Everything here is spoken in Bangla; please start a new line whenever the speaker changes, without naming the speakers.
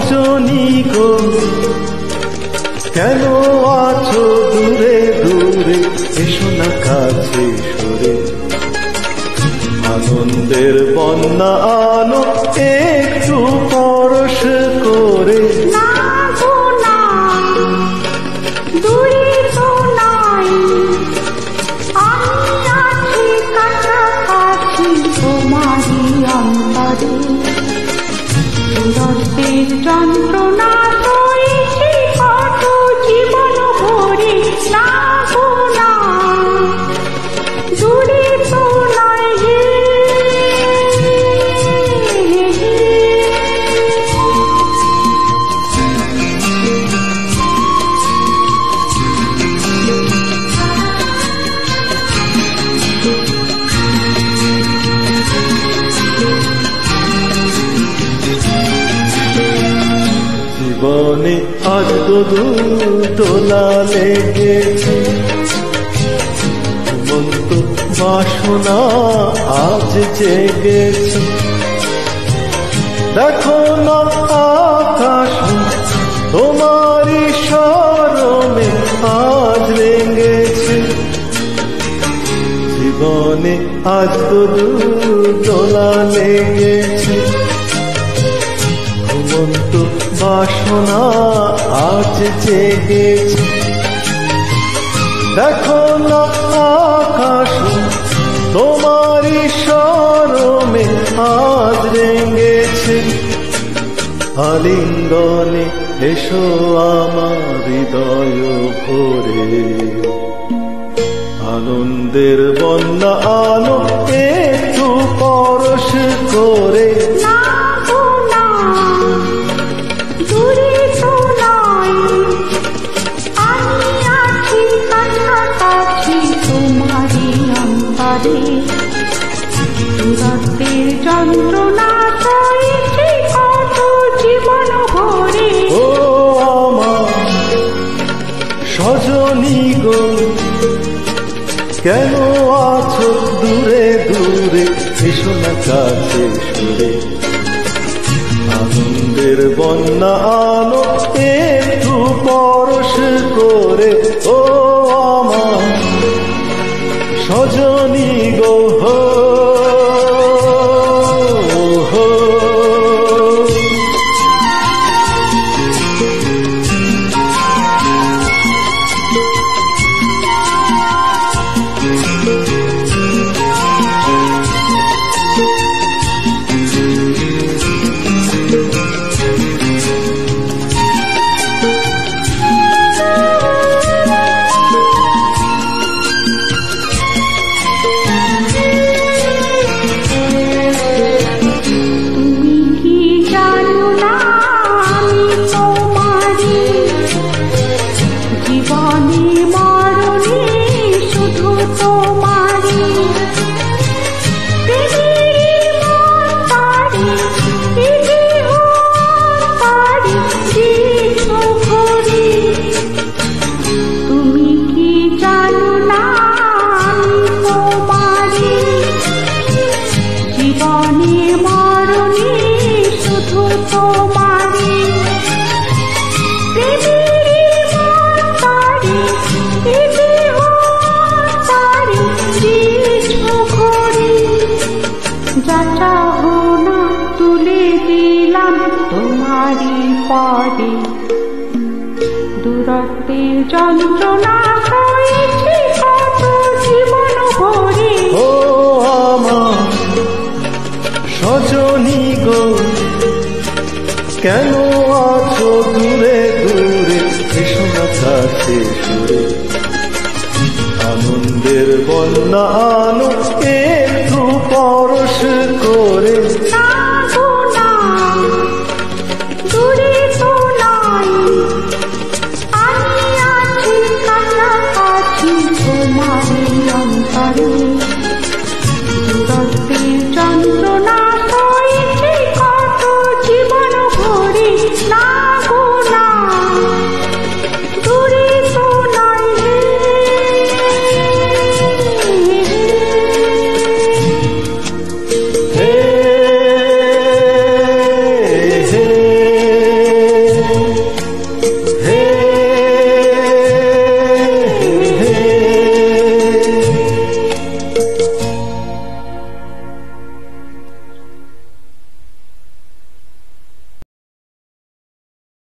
সজনী গো কেন আছো দূরে দূরে, এসো না কাছে সরে। আনন্দের বন্যা আনো একটু পরশ করে।
যন্ত্রণা সইছি কত জীবন ভরে, না গো না দূরে তো নয় হে।
জীবনে আজ তো দোলা লেগেছে, ঘুমন্ত বাসনা আজ জেগেছে। দেখো না আকাশ তোমারই শরণে আজ লেগেছে। জীবনে আজ তো দোলা লেগেছে, ঘুমন্ত বাসনা আজ জেগেছে। দেখো না আকাশ তোমারই শরণে আজ রেঙেছে। আলিঙ্গনে এসো আমার হৃদয় ভরে, আনন্দের বন্যা আলো একটু পরশ করে।
দূরত্বের যন্ত্রণা সইছি কত জীবন ভরে।
ও আমার সজনী গো কেন আছো দূরে দূরে, এসো না কাছে সরে। আনন্দের বন্যা আলো একটু পরশ করে। ও আমার সজনী গো
পরে। দূরত্বের যন্ত্রণা সইছি কত জীবন ভরে।
ও আমার সজনী গো কেন আছো দূরে দূরে, এসো না কাছে সরে। আনন্দের বন্যা আনো একটু পরশ করে।
তোমারই অন্তরে